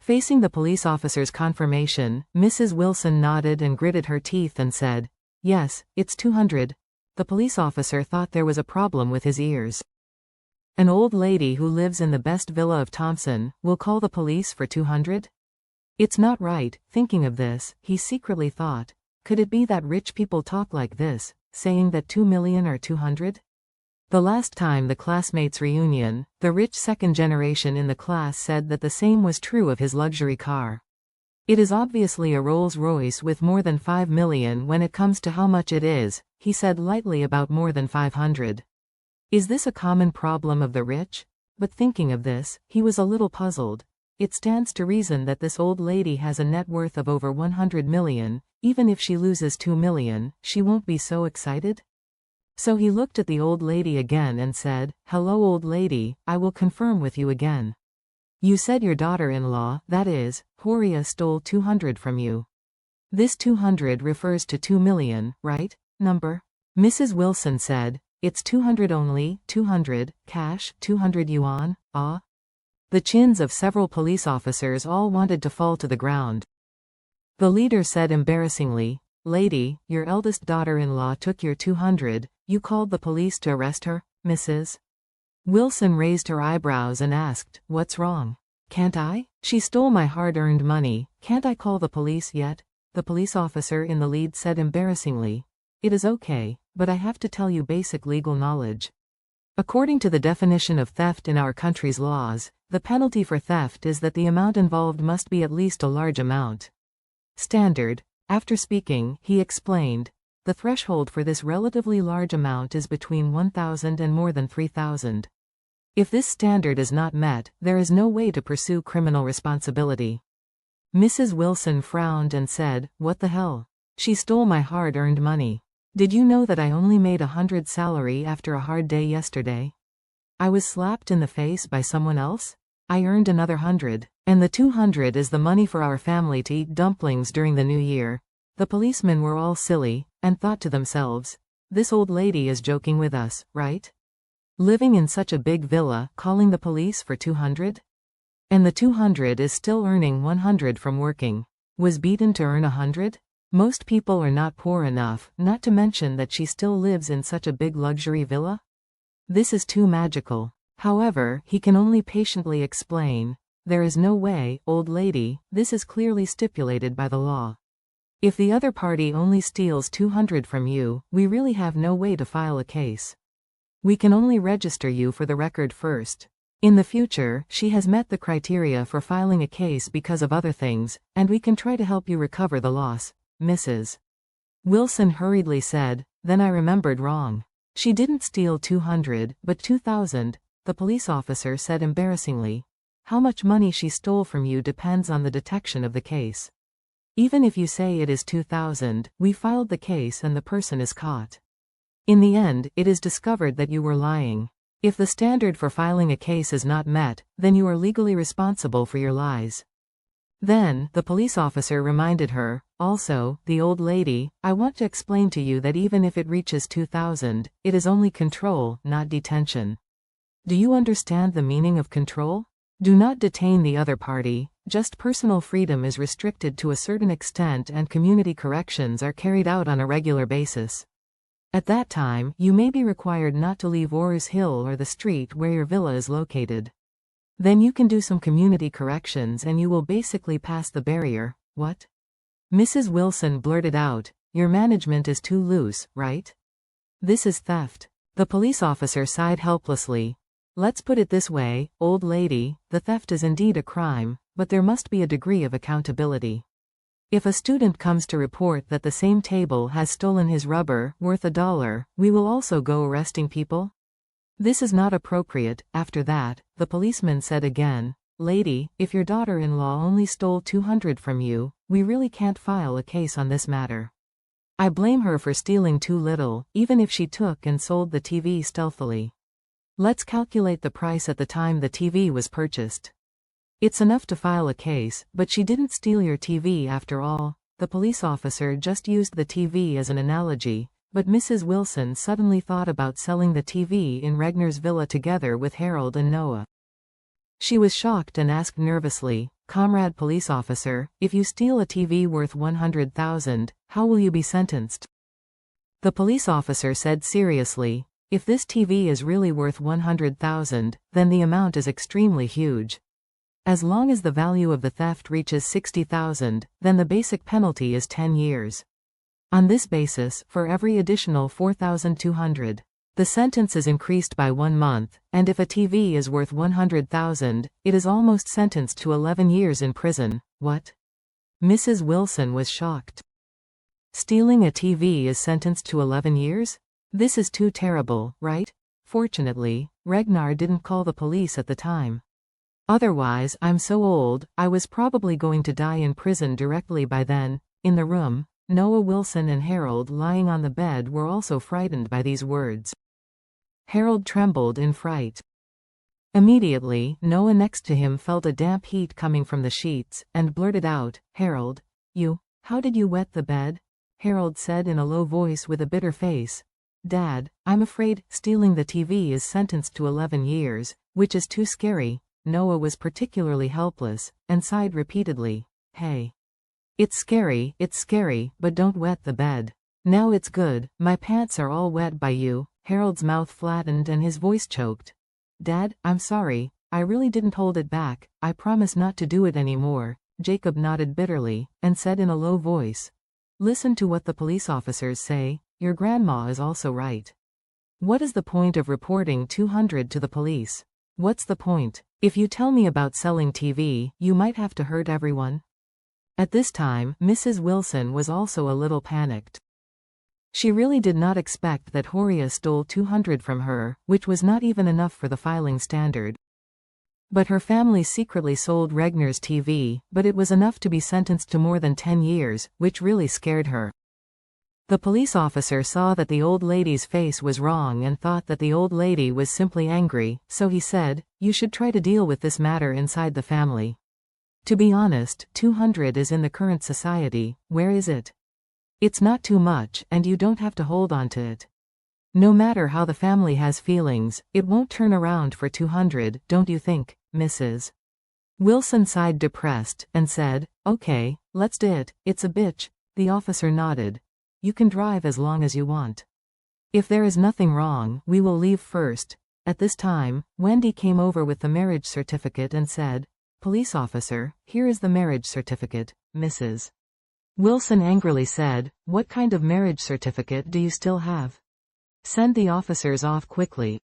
Facing the police officer's confirmation, Mrs. Wilson nodded and gritted her teeth and said, "Yes, it's 200. The police officer thought there was a problem with his ears. An old lady who lives in the best villa of Thompson will call the police for 200? It's not right." Thinking of this, he secretly thought, could it be that rich people talk like this, saying that 2 million or 200? The last time the classmates' reunion, the rich second generation in the class said that the same was true of his luxury car. "It is obviously a Rolls-Royce with more than 5 million when it comes to how much it is," he said lightly about more than 500. Is this a common problem of the rich? But thinking of this, he was a little puzzled. It stands to reason that this old lady has a net worth of over 100 million, even if she loses 2 million, she won't be so excited? So he looked at the old lady again and said, "Hello old lady, I will confirm with you again. You said your daughter-in-law, that is, Horia, stole 200 from you. This 200 refers to 2 million, right? Number?" Mrs. Wilson said, "It's 200 only, 200, cash, 200 yuan, ah?" The chins of several police officers all wanted to fall to the ground. The leader said embarrassingly, "Lady, your eldest daughter-in-law took your 200, you called the police to arrest her, Mrs.?" Wilson raised her eyebrows and asked, "What's wrong? Can't I? She stole my hard-earned money, can't I call the police yet?" The police officer in the lead said embarrassingly, "It is okay, but I have to tell you basic legal knowledge. According to the definition of theft in our country's laws, the penalty for theft is that the amount involved must be at least a large amount. Standard." After speaking, he explained, "The threshold for this relatively large amount is between 1,000 and more than 3,000. If this standard is not met, there is no way to pursue criminal responsibility." Mrs. Wilson frowned and said, "What the hell? She stole my hard-earned money. Did you know that I only made 100 salary after a hard day yesterday? I was slapped in the face by someone else? I earned another 100, and the 200 is the money for our family to eat dumplings during the new year." The policemen were all silly, and thought to themselves, "This old lady is joking with us, right? Living in such a big villa, calling the police for 200? And the 200 is still earning 100 from working. Was beaten to earn 100? Most people are not poor enough, not to mention that she still lives in such a big luxury villa? This is too magical." However, he can only patiently explain, "There is no way, old lady, this is clearly stipulated by the law. If the other party only steals 200 from you, we really have no way to file a case. We can only register you for the record first. In the future, she has met the criteria for filing a case because of other things, and we can try to help you recover the loss, Mrs. Wilson hurriedly said, "Then I remembered wrong. She didn't steal 200, but 2,000, the police officer said embarrassingly. "How much money she stole from you depends on the detection of the case. Even if you say it is 2,000, we filed the case and the person is caught. In the end, it is discovered that you were lying. If the standard for filing a case is not met, then you are legally responsible for your lies." Then, the police officer reminded her, "Also, the old lady, I want to explain to you that even if it reaches 2,000, it is only control, not detention. Do you understand the meaning of control? Do not detain the other party, just personal freedom is restricted to a certain extent and community corrections are carried out on a regular basis. At that time, you may be required not to leave Ors Hill or the street where your villa is located. Then you can do some community corrections and you will basically pass the barrier." "What?" Mrs. Wilson blurted out, "Your management is too loose, right? This is theft." The police officer sighed helplessly. "Let's put it this way, old lady, the theft is indeed a crime, but there must be a degree of accountability. If a student comes to report that the same table has stolen his rubber, worth $1, we will also go arresting people? This is not appropriate." After that, the policeman said again, "Lady, if your daughter-in-law only stole 200 from you, we really can't file a case on this matter. I blame her for stealing too little, even if she took and sold the TV stealthily. Let's calculate the price at the time the TV was purchased. It's enough to file a case, but she didn't steal your TV after all." The police officer just used the TV as an analogy, but Mrs. Wilson suddenly thought about selling the TV in Regnar's villa together with Harold and Noah. She was shocked and asked nervously, Comrade police officer, if you steal a TV worth 100,000, how will you be sentenced? The police officer said seriously, if this TV is really worth 100,000, then the amount is extremely huge. As long as the value of the theft reaches 60,000, then the basic penalty is 10 years. On this basis, for every additional 4,200, the sentence is increased by 1 month, and if a TV is worth 100,000, it is almost sentenced to 11 years in prison. What? Mrs. Wilson was shocked. Stealing a TV is sentenced to 11 years? This is too terrible, right? Fortunately, Ragnar didn't call the police at the time. Otherwise, I'm so old, I was probably going to die in prison directly by then. In the room, Noah Wilson and Harold lying on the bed were also frightened by these words. Harold trembled in fright. Immediately, Noah next to him felt a damp heat coming from the sheets, and blurted out, Harold, how did you wet the bed? Harold said in a low voice with a bitter face. Dad, I'm afraid stealing the TV is sentenced to 11 years, which is too scary. Noah was particularly helpless, and sighed repeatedly. Hey. It's scary, but don't wet the bed. Now it's good, my pants are all wet by you. Harold's mouth flattened and his voice choked. Dad, I'm sorry, I really didn't hold it back, I promise not to do it anymore. Jacob nodded bitterly, and said in a low voice. Listen to what the police officers say, your grandma is also right. What is the point of reporting 200 to the police? What's the point? If you tell me about selling TV, you might have to hurt everyone. At this time, Mrs. Wilson was also a little panicked. She really did not expect that Horia stole 200 from her, which was not even enough for the filing standard. But her family secretly sold Ragnar's TV, but it was enough to be sentenced to more than 10 years, which really scared her. The police officer saw that the old lady's face was wrong and thought that the old lady was simply angry, so he said, you should try to deal with this matter inside the family. To be honest, 200 is in the current society, where is it? It's not too much, and you don't have to hold on to it. No matter how the family has feelings, it won't turn around for 200, don't you think, Mrs. Wilson sighed depressed, and said, okay, let's do it, it's a bitch. The officer nodded. You can drive as long as you want. If there is nothing wrong, we will leave first. At this time, Wendy came over with the marriage certificate and said, Police officer, here is the marriage certificate, Mrs. Wilson angrily said, what kind of marriage certificate do you still have? Send the officers off quickly.